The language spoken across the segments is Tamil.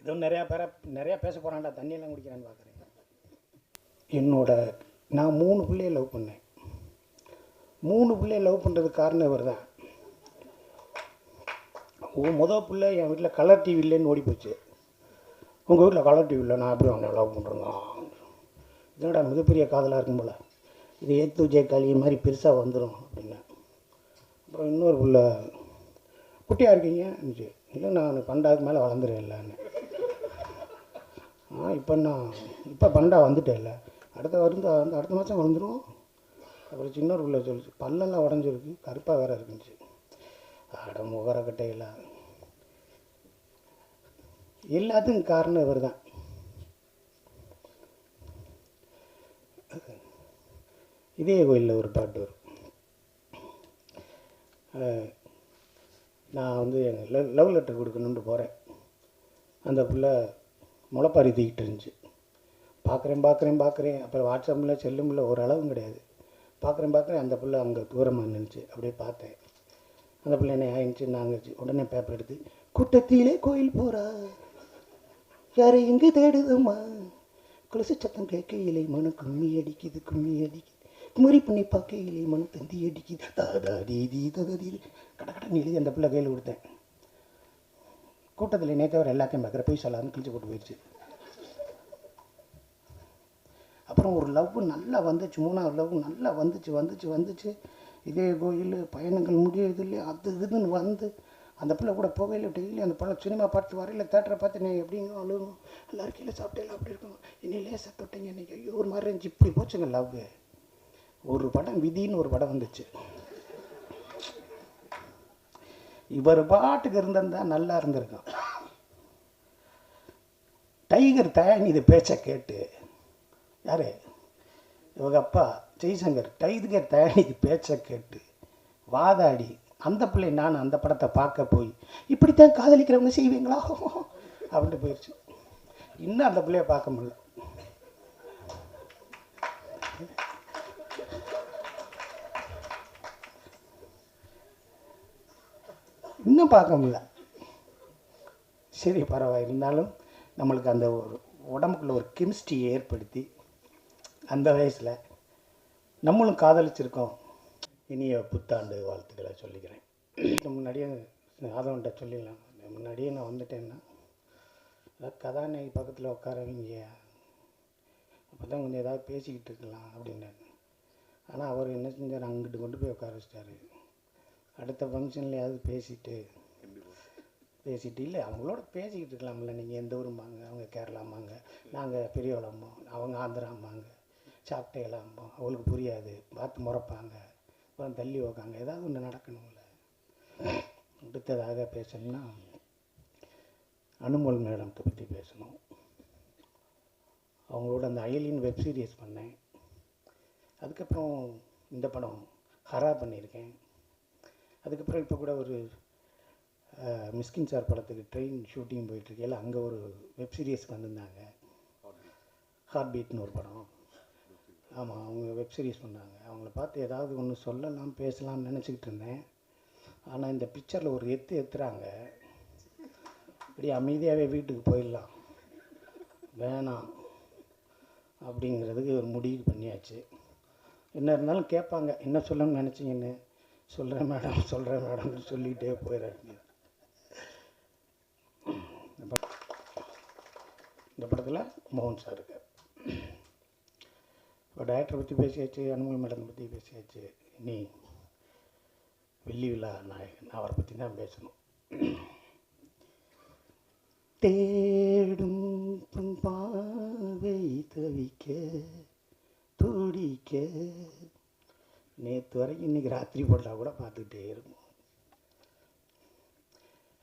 ஏதோ நிறையா பேச போகிறான்டா, தண்ணியெல்லாம் குடிக்கிறான்னு பார்க்குறேன். நான் 3 பிள்ளையை லவ் பண்ணேன். 3 பிள்ளையை லவ் பண்ணுறதுக்கு காரணம் இவர் தான். முதல் பிள்ளை என் வீட்டில் கலர் டிவி இல்லைன்னு ஓடி போச்சு. உங்கள் வீட்டில் கலர் டிவி இல்லை, நான் எப்படி அவனை லவ் பண்ணுறேங்க? இதனோட மிகப்பெரிய காதலாக இருக்கும் போல், இது ஏத்து ஜெயக்காளி மாதிரி பெருசாக வந்துடும் அப்படின்னு. அப்புறம் இன்னொரு பிள்ளை, குட்டியாக இருக்கீங்க இருந்துச்சு. இல்லை, நான் பண்டாவுக்கு மேலே வளர்ந்துருவேன் இல்லைன்னு. இப்போ பண்டா வந்துட்டேன் இல்லை, அடுத்த மாதம் வளர்ந்துடும். அப்புறம் இன்னொரு பிள்ளை சொல்லிச்சு, பல்லெல்லாம் உடஞ்சிருக்கு, கருப்பாக வேறு இருக்குச்சு. முகரக்கட்டையில் எல்லாத்துக்கும் காரணம் இவர் தான். இதே கோயிலில் ஒரு பாட்டு வரும். நான் எங்கள் லவ் லெட்டர் கொடுக்கணுன்ட்டு போகிறேன். அந்த பிள்ளை முளைப்பாரி தூக்கிட்டு இருந்துச்சு. பார்க்குறேன். அப்புறம் வாட்ஸ்அப்பில் செல்லுமில்ல ஒரு அளவும் கிடையாது. பார்க்குறேன். அந்த பிள்ளை அங்கே தூரமாக நின்றுச்சு. அப்படியே பார்த்தேன். அந்த பிள்ளை என்ன ஆயிடுச்சு, நாங்கிடுச்சு. உடனே பேப்பர் எடுத்து, கூட்டத்திலே கோயில் போகிறா, யாரை எங்கே தேடுதம்மா, குலசு சத்தம் கேட்கையிலே மனம் கும்மி அடிக்குது, குமரி பண்ணி பார்க்கையிலே மனம் தந்தி அடிக்குது, தாதா தீதி கடை எழுதி அந்த பிள்ளை கையில் கொடுத்தேன். கூட்டத்தில் நேற்றவர் எல்லாத்தையும் பார்க்குற போய் சொல்லாதுன்னு கிழிச்சு போட்டு போயிடுச்சு. அப்புறம் ஒரு லவ் நல்லா வந்துச்சு, 3ஆவது லவ் நல்லா வந்துச்சு. இதே கோயில் பயணங்கள் முடியறது இல்லையா, அது இதுன்னு வந்து அந்த பிள்ளை கூட போகையில் டெய்லி அந்த பிள்ளை சினிமா பார்த்து வரையில் தேட்டரை பார்த்து நீ எப்படிங்க அழுகும், எல்லாரும் கீழே சாப்பிட்டேலாம் அப்படி இருக்கும், இன்னும் லேசாக தொட்டீங்க இன்றைக்கி, ஐயோ ஒரு மாதிரி இருந்துச்சு. இப்படி போச்சுங்க லவ். ஒரு படம் விதின்னு ஒரு படம் வந்துச்சு. இவர் பாட்டுக்கு இருந்திருந்தா நல்லா இருந்திருக்கும். டைகர் தயானி இது பேச்சை கேட்டு, யார் இவங்க அப்பா ஜெய்சங்கர், டைகர் தயானி இது பேச்சை கேட்டு வாதாடி அந்த பிள்ளை நான் அந்த படத்தை பார்க்க போய் இப்படித்தான் காதலிக்கிறவங்க செய்வீங்களா அப்படின்ட்டு போயிடுச்சு. இன்னும் அந்த பிள்ளைய பார்க்க முடியல. இன்னும் பார்க்க முடியல. சரி பரவாயில்ல, இருந்தாலும் நம்மளுக்கு அந்த ஒரு உடம்புக்குள்ள ஒரு கெமிஸ்ட்ரியை ஏற்படுத்தி அந்த வயசில் நம்மளும் காதலிச்சிருக்கோம். இனிய புத்தாண்டு வாழ்த்துக்களை சொல்லிக்கிறேன். முன்னாடியே ஆதவன்கிட்ட சொல்லிடலாம், முன்னாடியே நான் வந்துட்டேன்னா கதாநாயகி பக்கத்தில் உட்காரவங்க, அப்போ தான் கொஞ்சம் ஏதாவது பேசிக்கிட்டு இருக்கலாம் அப்படின்னாரு. ஆனால் அவர் என்ன செஞ்சார், அங்கிட்டு கொண்டு போய் உட்கார வச்சிட்டாரு. அடுத்த ஃபங்க்ஷன்லையாவது பேசிட்டு இல்லை அவங்களோட பேசிக்கிட்டு இருக்கலாம்ல. நீங்கள் எந்த ஊரும்பாங்க, அவங்க கேரளாம்பாங்க, நாங்கள் பெரியவளம்போ, அவங்க ஆந்திராம்பாங்க, சாப்பிட்டேலாம்போம், அவங்களுக்கு புரியாது, பார்த்து முறைப்பாங்க, அப்புறம் தள்ளி வைக்காங்க, ஏதாவது ஒன்று நடக்கணும்ல. அடுத்ததாக பேசணும்னா அனுமோல் மேடத்தை பற்றி பேசணும். அவங்களோட அந்த அயலின் வெப் சீரிஸ் பண்ணேன். அதுக்கப்புறம் இந்த படம் ஹரா பண்ணியிருக்கேன். அதுக்கப்புறம் இப்போ கூட ஒரு மிஸ்கின் சார் படத்துக்கு ட்ரெயின் ஷூட்டிங் போயிட்டுருக்கையில் அங்கே ஒரு வெப் சீரிஸ்க்கு வந்திருந்தாங்க, ஹார்ட் பீட்னு ஒரு படம். ஆமாம், அவங்க வெப் சீரிஸ் பண்ணாங்க. அவங்கள பார்த்து ஏதாவது ஒன்று சொல்லலாம் பேசலாம்னு நினச்சிக்கிட்டு இருந்தேன். ஆனால் இந்த பிக்சரில் ஒரு எத்துறாங்க, இப்படி அமைதியாகவே வீட்டுக்கு போயிடலாம், வேணாம் அப்படிங்கிறதுக்கு ஒரு முடிவு பண்ணியாச்சு. என்ன இருந்தாலும் கேட்பாங்க, என்ன சொல்லணும்னு நினச்சிங்கன்னு. சொல்கிறேன் மேடம்னு சொல்லிகிட்டே போயிடாதீங்க. இந்த படத்தில் மோகன் சார் இருக்கார். இப்போ டைரக்டரை பற்றி பேசியாச்சு, அனுமோல் மேடம் பற்றி பேசியாச்சு. இனி வெள்ளி விழா நாயகன் அவரை பற்றி தான் பேசணும். தேடும் பாவை தவிக்க துடிக்க, நேற்று வரைக்கும் இன்றைக்கி ராத்திரி போட்டால் கூட பார்த்துக்கிட்டே இருக்கும்.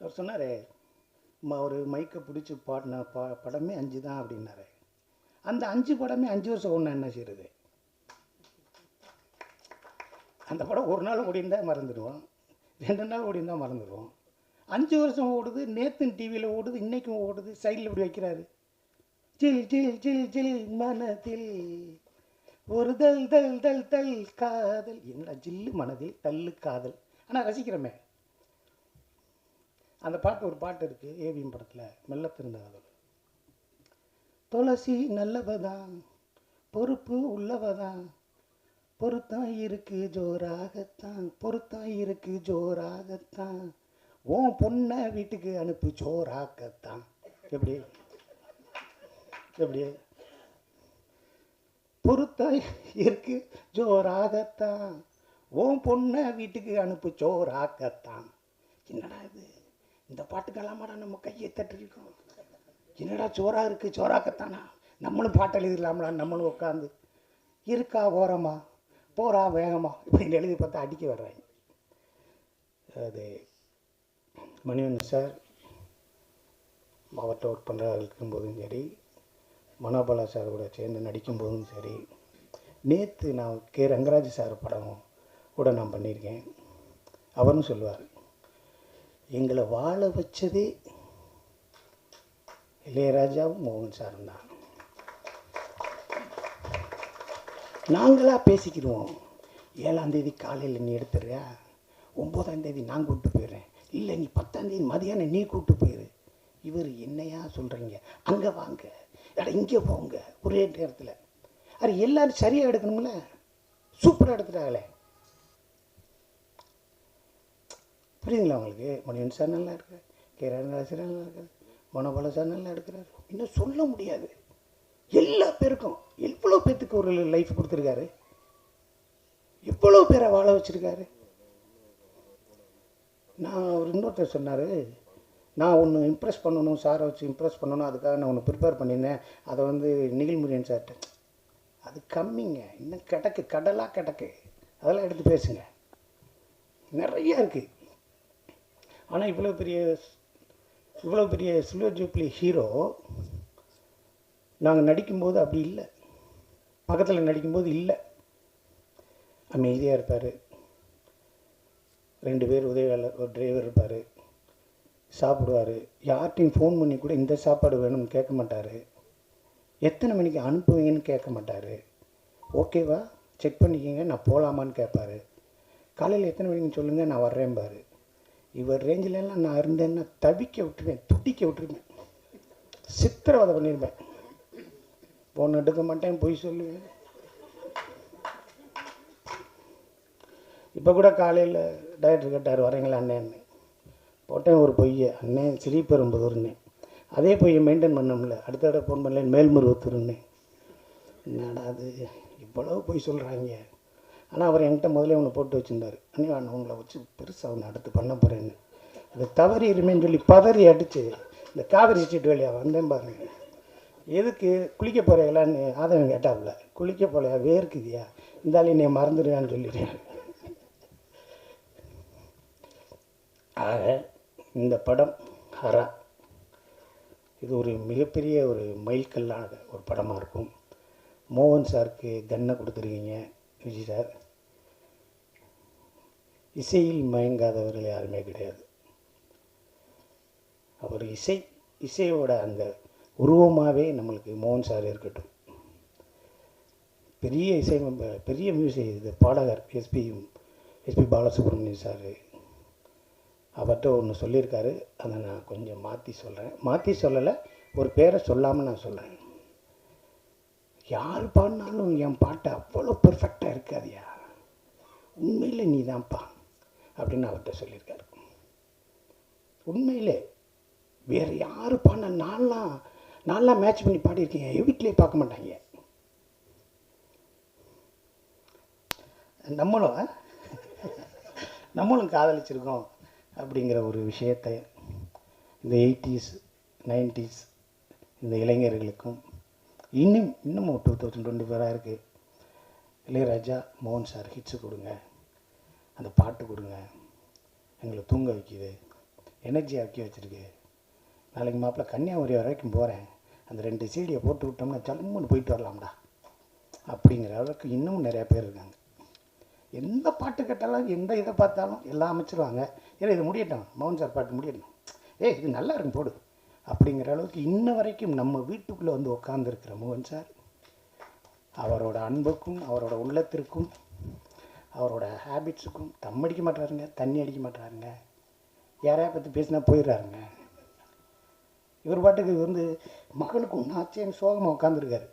அவர் சொன்னார், ஒரு மைக்கை பிடிச்சி பாடின படமே 5 தான் அப்படின்னாரு. அந்த 5 படமே 5 வருஷம் ஒன்று என்ன செய்யுது? அந்த படம் ஒரு நாள் ஓடிந்தால் மறந்துடுவோம், 2 நாள் ஓடிந்தால் மறந்துடுவோம். 5 வருஷம் ஓடுது, நேற்று டிவியில் ஓடுது, இன்றைக்கும் ஓடுது. சைடில் இப்படி வைக்கிறாரு, ஜில் ஜில் ஜில் ஜில் மனதில் ஒரு தல் தல் தல் தல் காதல். என்னடா ஜில்லு மனதில் தள்ளு காதல். ஆனால் ரசிக்கிறோமே. அந்த பாட்டு, ஒரு பாட்டு இருக்குது ஏவிஎம் படத்தில், மெல்ல திருந்த காதல். துளசி நல்லவதான், பொறுப்பு உள்ளவதான், பொருத்தம் இருக்கு ஜோராகத்தான், பொருத்தம் இருக்கு ஜோராகத்தான், உன் பொண்ணை வீட்டுக்கு அனுப்பு ஜோராகத்தான். எப்படி எப்படி பொருத்தம் இருக்கு ஜோராகத்தான், உன் பொண்ணை வீட்டுக்கு அனுப்பு ஜோராகத்தான். என்னடா இது, இந்த பாட்டுக்கெல்லாமாடா நம்ம கையை தட்டிருக்கோம். என்னடா சோறா இருக்குது சோறாக்கத்தானா, நம்மளும் பாட்டு எழுதிடலாம்டா. நம்மளும் உட்காந்து இருக்கா ஓரமா போகிறா வேகமா இப்படின்னு எழுதி பார்த்தா அடிக்க வர்றாங்க. அது மணிவண்ணன் சார் அவர்கிட்ட ஒர்க் பண்ணுற இருக்கும்போதும் சரி, மனோபாலா சார் கூட சேர்ந்து நடிக்கும்போதும் சரி, நேற்று நான் கே ரங்கராஜ் சார் படம் கூட நான் பண்ணியிருக்கேன். அவரும் சொல்லுவார், எங்களை வாழ வச்சதே இளையராஜாவும் மோகன் சாரும் தான். நாங்களாக பேசிக்கிடுவோம். 7ஆம் தேதி காலையில் நீ எடுத்துடுறியா, 9ஆம் தேதி நான் கூப்பிட்டு போயிடுறேன், இல்லை நீ 10ஆம் தேதி மதியானம் நீ கூப்பிட்டு போயிரு. இவர் என்னையா சொல்கிறீங்க, அங்கே வாங்க இங்கே போங்க ஒரே நேரத்தில். அது எல்லோரும் சரியாக எடுக்கணும்ல, சூப்பராக எடுத்துட்டாங்களே. புரியுதுங்களா உங்களுக்கு? மணிவன் சார் நல்லா இருக்கார், கே ரங்கராஜ் சார் நல்லா இருக்கார், மனோபாலா சார் நல்லா எடுக்கிறார். இன்னும் சொல்ல முடியாது. எல்லா பேருக்கும் எவ்வளோ பேர்த்துக்கு ஒரு லைஃப் கொடுத்துருக்காரு, எவ்வளோ பேரை வாழ வச்சுருக்காரு. நான் ஒரு இன்னொருத்தர் சொன்னார், நான் ஒன்று இம்ப்ரெஸ் பண்ணணும், சாரை வச்சு இம்ப்ரெஸ் பண்ணணும், அதுக்காக நான் ஒன்று ப்ரிப்பேர் பண்ணியிருந்தேன், அதை வந்து நிகில்முரியன் சார்ட்ட. அது கம்மிங்க, இன்னும் கிடக்கு, கடலாக கிடக்கு, அதெல்லாம் எடுத்து பேசுங்க, நிறையா இருக்குது. ஆனால் இவ்வளோ பெரிய சில்வர் ஜூப்ளி ஹீரோ நாங்கள் நடிக்கும்போது அப்படி இல்லை, பக்கத்தில் நடிக்கும்போது இல்லை, அமைதியாக இருப்பார். 2 பேர் உதவியாளர், ஒரு டிரைவர் இருப்பார், சாப்பிடுவார். யார்கிட்டையும் ஃபோன் பண்ணி கூட இந்த சாப்பாடு வேணும்னு கேட்க மாட்டார், எத்தனை மணிக்கு அனுப்புவீங்கன்னு கேட்க மாட்டார், ஓகேவா செக் பண்ணிக்கிங்க நான் போகலாமான்னு கேட்பார், காலையில் எத்தனை மணிக்குன்னு சொல்லுங்கள் நான் வர்றேன்பார். இவர் ரேஞ்சிலெல்லாம் நான் இருந்தேன்னா தவிக்க விட்டுருவேன், துடிக்க விட்டுருவேன், சித்திரவதை பண்ணியிருப்பேன். ஃபோன் எடுக்க மாட்டேன், பொய் சொல்லுவேன். இப்போ கூட காலையில் டைரக்டர் கேட்டார் வரீங்களா அண்ணேன்னு, போட்டேன் ஒரு பொய்யை, அண்ணன் ஸ்ரீபெரும்புதூர்னே. அதே பொய்யை மெயின்டைன் பண்ணோம்ல, அடுத்த தடவை ஃபோன் பண்ணல மேல்மருவத்தூர்னே. என்னடா அது இவ்வளோ பொய் சொல்கிறாங்க. ஆனால் அவர் என்கிட்ட முதலே ஒன்று போட்டு வச்சுருந்தார், அண்ணே நான் உங்களை வச்சு பெருசாக ஒன்று அடுத்து பண்ண போகிறேன்னு. அது தவறி இருமேன்னு சொல்லி பதறி அடித்து இந்த காவிரி ஸ்ட்ரீட் வழியாக வந்தேன் பாருங்க. எதுக்கு குளிக்க போகிறீங்களான்னு ஆதவன் கேட்டாப்புல, குளிக்க போலையா வேர்க்குதியா, இருந்தாலும் நீ மறந்துடுவேன்னு சொல்லிட்டேன். ஆக இந்த படம் ஹரா இது ஒரு மிகப்பெரிய ஒரு மைல்கல்லான ஒரு படமாக இருக்கும். மோகன் சாருக்கு கன்னை கொடுத்துருக்கீங்க. விஜய் சார் இசையில் மயங்காதவர்கள் யாருமே கிடையாது. அவர் இசையோட அந்த உருவமாகவே நம்மளுக்கு மோகன் சார் இருக்கட்டும். பெரிய மியூசிக் இது பாடகர் எஸ்பி பாலசுப்ரமணியம் சார். அவர்கிட்ட ஒன்று சொல்லியிருக்காரு, அதை நான் கொஞ்சம் மாற்றி சொல்லலை, ஒரு பேரை சொல்லாமல் நான் சொல்கிறேன். யார் பாடினாலும் என் பாட்டு அவ்வளோ பெர்ஃபெக்டாக இருக்காதியா, உண்மையில் நீ தான்ப்பா அப்படின்னு அவர்கிட்ட சொல்லியிருக்காரு. உண்மையிலே வேறு யார் பாடினா நான்லாம் மேட்ச் பண்ணி பாடியிருக்கீங்க, வீட்டிலே பார்க்க மாட்டாங்க. நம்மளும் காதலிச்சிருக்கோம் அப்படிங்கிற ஒரு விஷயத்தை இந்த 80s 90s இந்த இளைஞர்களுக்கும் இன்னும் 2024 இருக்குது. இளையராஜா மோகன் சார் ஹிட்ஸு கொடுங்க, அந்த பாட்டு கொடுங்க, எங்களை தூங்க வைக்கிது, எனர்ஜி ஆக்கி வச்சுருக்கு. நாளைக்கு மாப்பிள்ளை கன்னியாகுமரி வரைக்கும் போகிறேன், அந்த 2 சீடியை போட்டு விட்டோம்னா ஜம்முன்னு போயிட்டு வரலாம்டா அப்படிங்கிற அளவுக்கு இன்னும் நிறையா பேர் இருக்காங்க. எந்த பாட்டு கேட்டாலும் எந்த இதை பார்த்தாலும் எல்லாம் அமைச்சிருவாங்க. ஏன்னா இது முடியட்டும், மோகன் சார் பாட்டு முடியட்டும், இது நல்லா இருக்கும் போடு அப்படிங்கிற அளவுக்கு இன்ன வரைக்கும் நம்ம வீட்டுக்குள்ளே வந்து உட்காந்துருக்கிற மோகன் சார், அவரோட அன்புக்கும் அவரோட உள்ளத்திற்கும் அவரோட ஹேபிட்ஸுக்கும் தம் அடிக்க மாட்டாருங்க, தண்ணி அடிக்க மாட்டாருங்க, யாரையா பற்றி பேசினா போயிடுறாருங்க. இவர் பாட்டுக்கு வந்து மகனுக்கு ஒன்றாச்சேன்னு சோகமாக உட்காந்துருக்காரு.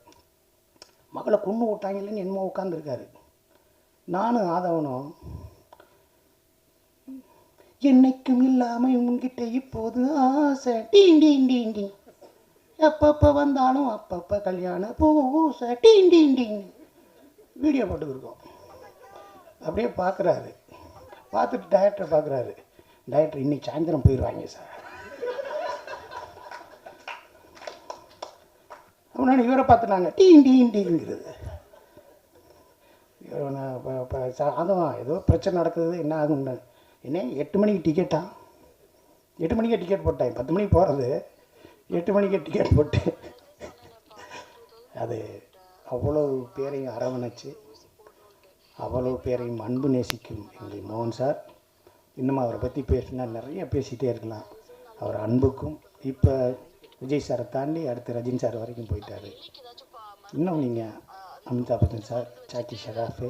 மகளை கொன்று விட்டாங்கன்னு என்னமோ உட்காந்துருக்காரு. நானும் ஆதவனும் என்னைக்கும் இல்லாமல் உங்ககிட்ட இப்போது ஆசை டீன் டீன் டீன் டீன், எப்பப்போ வந்தாலும் அப்பப்போ கல்யாண பூசை டீன் டீன் டீன் வீடியோ போட்டுக்கிருக்கோம். அப்படியே பார்க்குறாரு. பார்த்துட்டு டைரக்டரை பார்க்குறாரு. டைரக்டர் இன்னைக்கு சாயந்தரம் போயிடுவாங்க சார். அப்படின்னா இவரை பார்த்துட்டாங்க டீன் டீன் டீங்கிறது. அதுவும் ஏதோ பிரச்சனை நடக்குது, என்ன ஆகும்னு. என்ன 8 மணிக்கு டிக்கெட்டா? 8 மணிக்கே டிக்கெட் போட்டேன். 10 மணிக்கு போகிறது, 8 மணிக்கே டிக்கெட் போட்டு அது அவ்வளோ பேரையும் அரவணைச்சு அவ்வளோ பேரையும் அன்பு நேசிக்கும் எங்கள் மோகன் சார். இன்னும் அவரை பற்றி பேசினா நிறைய பேசிகிட்டே இருக்கலாம். அவர் அன்புக்கும் இப்போ விஜய் சாரை தாண்டி அடுத்து ரஜினி சார் வரைக்கும் போயிட்டார். இன்னும் நீங்கள் Amitabh Bachchan sir, Jackie Shroff,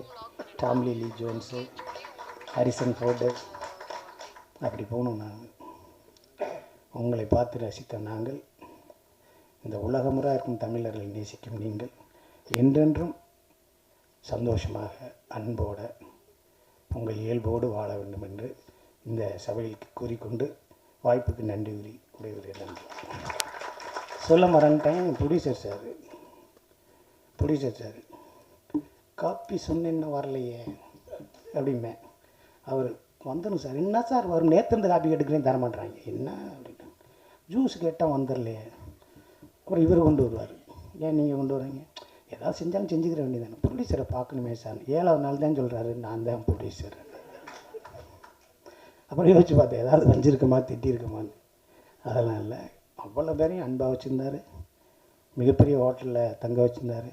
Tom Lee Jones, Harrison Ford, அப்படி போகணும். நாங்கள் உங்களை பார்த்து ரசித்த நாங்கள், இந்த உலகமுறை இருக்கும் தமிழர்களை நேசிக்கும் நீங்கள் என்றென்றும் சந்தோஷமாக அன்போட உங்கள் இயல்போடு வாழ வேண்டும் என்று இந்த சபைக்கு கூறிக்கொண்டு வாய்ப்புக்கு நன்றி உரையுடைய நன்றி. சொல்ல மறந்துட்டேன். ப்ரொடியூசர் சார் காப்பி சொன்னேன்னு வரலையே அப்படிமே. அவர் வந்துடும் சார். என்ன சார் வரும், நேற்று காப்பி கேட்டுக்கிறேன் தரமாட்டுறாங்க என்ன அப்படின்ட்டு. ஜூஸ் கேட்டால் வந்துடலையே. அப்புறம் இவர் கொண்டு வருவார். ஏன் நீங்கள் கொண்டு வர்றீங்க? ஏதாவது செஞ்சாலும் செஞ்சுக்கிற வேண்டியதானே. ப்ரொடியூசரை பார்க்கணுமே சார். 7வது நாள் தான் சொல்கிறாரு நான் தான் ப்ரொடியூசர். அப்புறம் யோசிச்சு பார்த்தேன் ஏதாவது வஞ்சிருக்குமா திட்டிருக்குமான்னு. அதெல்லாம் இல்லை. அவ்வளோ பேரையும் அன்பாக வச்சுருந்தார். மிகப்பெரிய ஹோட்டலில் தங்க வச்சுருந்தார்.